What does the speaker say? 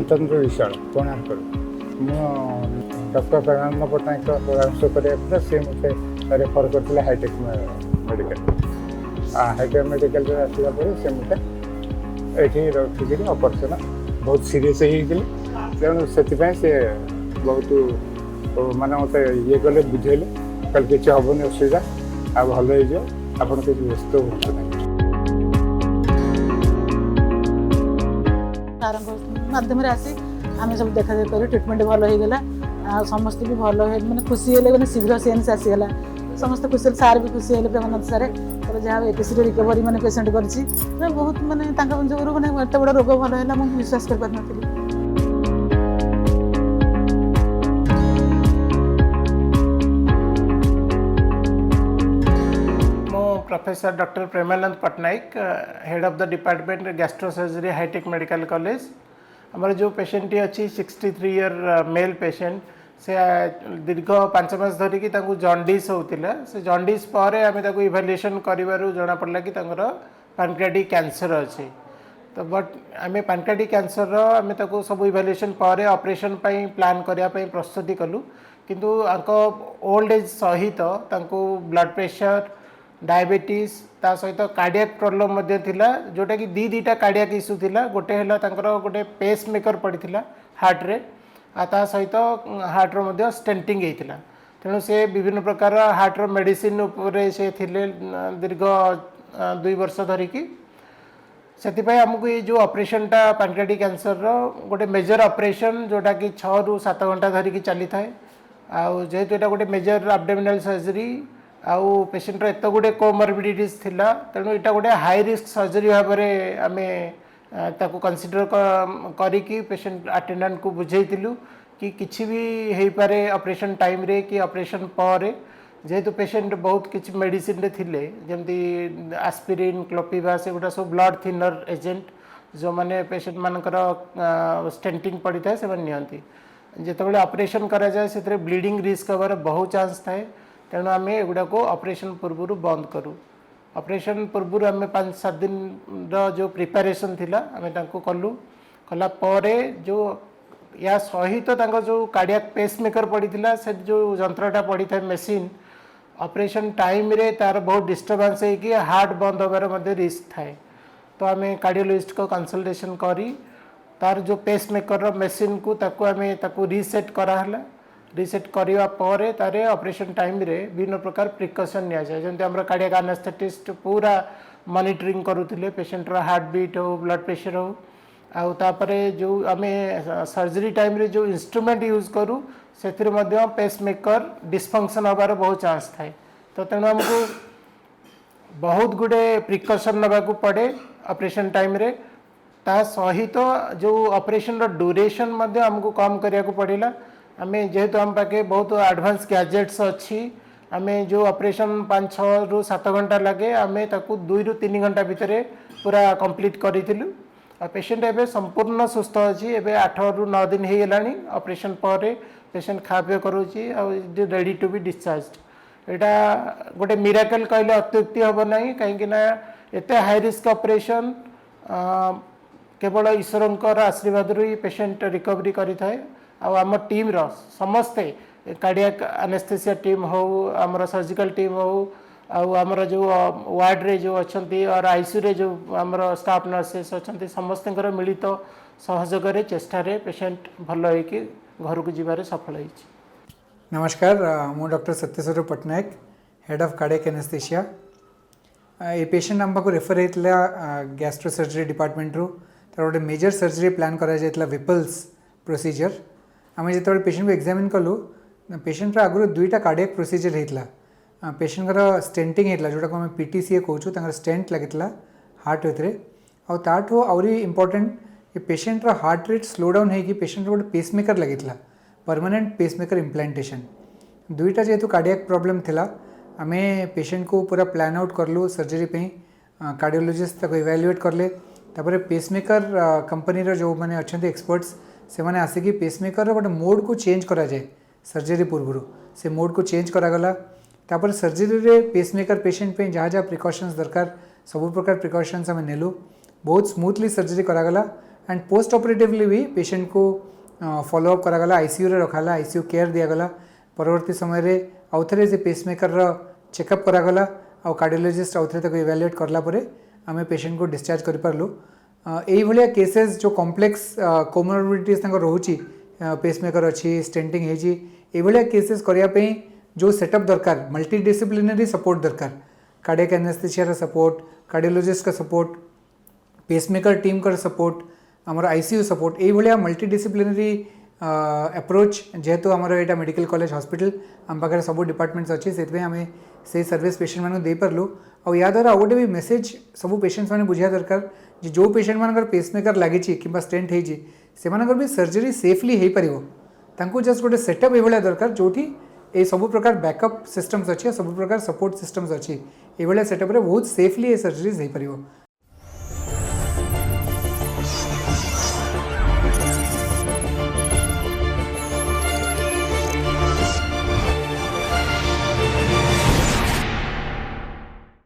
रामचंद्र विशाल Konark doctor Premanand Patnaik परामर्श करने सी मत रेफर करते हाईटेक मेडिकल हाईटेक मेडिकल आसला सी मत ये रखिक ऑपरेशन बहुत सीरीयस तेणु से बहुत माने मत ये गले बुझेले कल किसी हेनी असुविधा आ भल हो आप व्यस्त हूँ माध्यम आसी आम सब देखा देख कर ट्रिटमेंट भल हो गला समस्त भी भल मैंने खुशी है मैंने शीघ्र सेन्स आसीगला समस्त खुशी सार भी खुशी है प्रेमानंद सारे जहाँ एपीसी रिकवरी मैंने पेसेंट कर बहुत मानने जो मैंने एत बड़ रोग भल है मुझे विश्वास कर पार नी professor doctor Premanand Pattanaik head of the department gastrosurgery hitech medical college हमारे जो पेशेंट अच्छी 63 ईयर मेल पेशेंट से दीर्घ 5 मास धरिकी जॉन्डिस होता से जॉन्डिस पर आम इवैल्यूएशन कर जना पड़ा कि पैनक्रियाटिक कैंसर अच्छी तो बट आम पैनक्रियाटिक कैंसर आम सब इवैल्यूएशन पर ऑपरेशन प्लान करने प्रस्तुति कलु किंतु ओल्ड एज सहित ब्लड प्रेशर डायबिटीज ता सहित कार्डियक प्रॉब्लम थिला जोटा कि दीटा कार्डियक इश्यू थिला गोटे है गोटे पेस मेकर पड़ता हार्ट रे ता सहित हार्ट रो स्टेंटिंग होता तेणु से विभिन्न प्रकार हार्ट रो मेडिसिन उपरे से थिले दीर्घ 2 वर्ष धरिकी से आमको ये जो ऑपरेशनटा पैनक्रियाटिक कैंसर रो गोटे मेजर ऑपरेशन जोटा कि 6 ରୁ 7 घंटा धरिकी चली थाए जेहेतु यहाँ गोटे मेजर एब्डोमिनल सर्जरी आउ पेशेंटर एत गुड़े कोमॉर्बिडिटीज थिला तेणु यहाँ गोटे हाई रिस्क सर्जरी भाव में आम ताको कंसीडर करिकी पेशेंट अटेंडेंट को बुझेइलु कि किसी भी हो पारे ऑपरेशन टाइम रे कि ऑपरेशन पर जेहेतु पेशेंट बहुत किसी मेडिसिन रे थिले जमती एस्पिरिन क्लोपिवा से गुटा सब ब्लड थिनर एजेंट जो माने पेशेंट मानकर स्टेंटिंग पड़ी था से नियंती जितेबाला ऑपरेशन करा जाए से ब्लीडिंग रिस्क हमारे बहुत चांस थाए तेणु आम एगुड़ा को ऑपरेशन पूर्व बंद करूँ ऑपरेशन पूर्व आम 5-7 दिन जो प्रिपेरेसन थिला आम कलु कलापर जो या सहित जो कार्डियक पेस मेकर पड़ा से जो जंत्रटा पड़ी था मेसीन ऑपरेशन टाइम रे तार बहुत डिस्टर्बेंस होगी हार्ट बंद होबार रिस्क थाए तो आम कार्डियोलॉजिस्ट को कंसल्टेशन करी तार जो पेस मेकर मेसीन को आम रीसेट कराला रिसेट करने पर तारे ऑपरेशन टाइम रे विभिन्न प्रकार प्रिकॉशन नि जाए जमी आम कार्डियक एनेस्थेटिस्ट पूरा मॉनिटरिंग करुले पेशेंटर हार्ट बीट हो ब्लड प्रेशर हो आउे जो आम सर्जरी टाइम रे जो इंस्ट्रूमेंट यूज करूँ से पेस मेकर डिस्फंक्शन हबार बहुत चांस थाए तो तेणु आमको बहुत गुड़े प्रिकॉशन नवाक पड़े ऑपरेशन टाइम रे ता सहित जो ऑपरेशन ड्यूरेशन आमको कम करने को पड़ेगा आम जेहेतु आम पाखे बहुत एडवांस गैजेट्स अच्छी आम जो ऑपरेशन 5-6 ରୁ 7 घंटा लगे आम 2 ରୁ 3 घंटा भितर पूरा कंप्लीट करूँ पेशेंट एवं संपूर्ण सुस्थ अच्छी एवं 8 ରୁ 9 दिन हो गलानी ऑपरेशन पर पेशेंट खा पी करुँची रेडी टू बी डिस्चार्ज यहाँ गोटे मिराकल कहले अत्युक्ति हम ना कहीं एत हाई रिस्क ऑपरेशन केवल ईश्वर आशीर्वाद ही पेशेंट रिकवरी करें आम टीम रो समस्ते कार्डियक एनेस्थेसिया टीम हो आमर सर्जिकल टीम हो आमर जो वार्ड रे जो अच्छा और आईसीयू रे जो आमर स्टाफ नर्सेस अच्छा समस्त मिलित सहयोग चेष्टा पेशेंट भल हो घर को जीवार सफल हो। नमस्कार मु doctor Satyeshwar Pattnaik head of cardiac anaesthesia ये पेशेंट आम पाक रेफर होता गैस्ट्रो सर्जरी डिपार्टमेंट रू तार गोटे मेजर सर्जरी प्लान करा विपल्स प्रोसीजर आम जो पेशेंट को एग्जामिन कलु पेशेंट आगु 2टा कार्डियक प्रोसीजर होता पेशेंट स्टेंटिंग होता जोटा को आम पीटीसीए कहूँ स्टेंट लगी हार्ट भितर आठू आहरी important patient heart rate slow down होगी पेशेंट गोटे पेसमेकर लगी परमानेंट पेसमेकर इम्प्लांटेशन 2टा जेहेतु कार्डियक प्रॉब्लम थिला आम पेशेंट को पूरा प्लान आउट करलु सर्जरी कार्डियोलॉजिस्ट इवैल्यूएट करले तापर पेसमेकर कंपनी जो मैंने अच्छा एक्सपर्ट्स से मैंने आसिकी पेसमेकर गोटे मोड को चेंज करा जाए सर्जरी पूर्व से मोड को चेंज करागला तापर सर्जरी रे पेसमेकर पेशेंट पे जहाँ प्रिकॉशंस दरकार सब प्रकार प्रिकॉशंस आम नेलु बहुत स्मूथली सर्जरी करागला एंड पोस्ट ऑपरेटिवली भी पेशेंट को फॉलोअप करागला आईसीयू रे रखाला आईसीयू केयर दियागला परवर्ती समय रे आउ थे से पेसमेकर चेकअप करागला आ कार्डियोलॉजिस्ट आउ थे इवैल्यूएट करला परे आमे पेशेंट को डिस्चार्ज कर पारलु यही भाया केसेस जो कॉम्प्लेक्स कोमोरबिडिटीज रोची पेसमेकर अच्छी स्टेंटिंग है ये केसेस करने जो सेटअप दरकार मल्टीडिसिप्लिनरी सपोर्ट दरकार कार्डियक एनेस्थेसिया सपोर्ट कार्डियोलॉजिस्ट का सपोर्ट पेसमेकर टीम का सपोर्ट आमर आईसीयू सपोर्ट ये भाया मल्टीडिसिप्लिनरी अप्रोच जेहेतु आमर यहाँ मेडिकल कॉलेज हॉस्पिटल आम पाखे सब डिपार्टमेंट्स अच्छी से आम से सर्विस पेशेंट मानू दे पारलु और या द्वारा गोटे भी मेसेज सब पेशेंट्स मैंने बुझा दरकार जो पेशेंट मानकर पेसमेकर लगी कि स्टेंट हो भी सर्जरी सेफली हो पार जस्ट गोटे सेटअप ये दरकार जो ये सब प्रकार बैकअप सिस्टम्स अच्छी सब प्रकार सपोर्ट सिस्टम्स अच्छी ये सेटअप बहुत सेफली ये सर्जरीज हो पार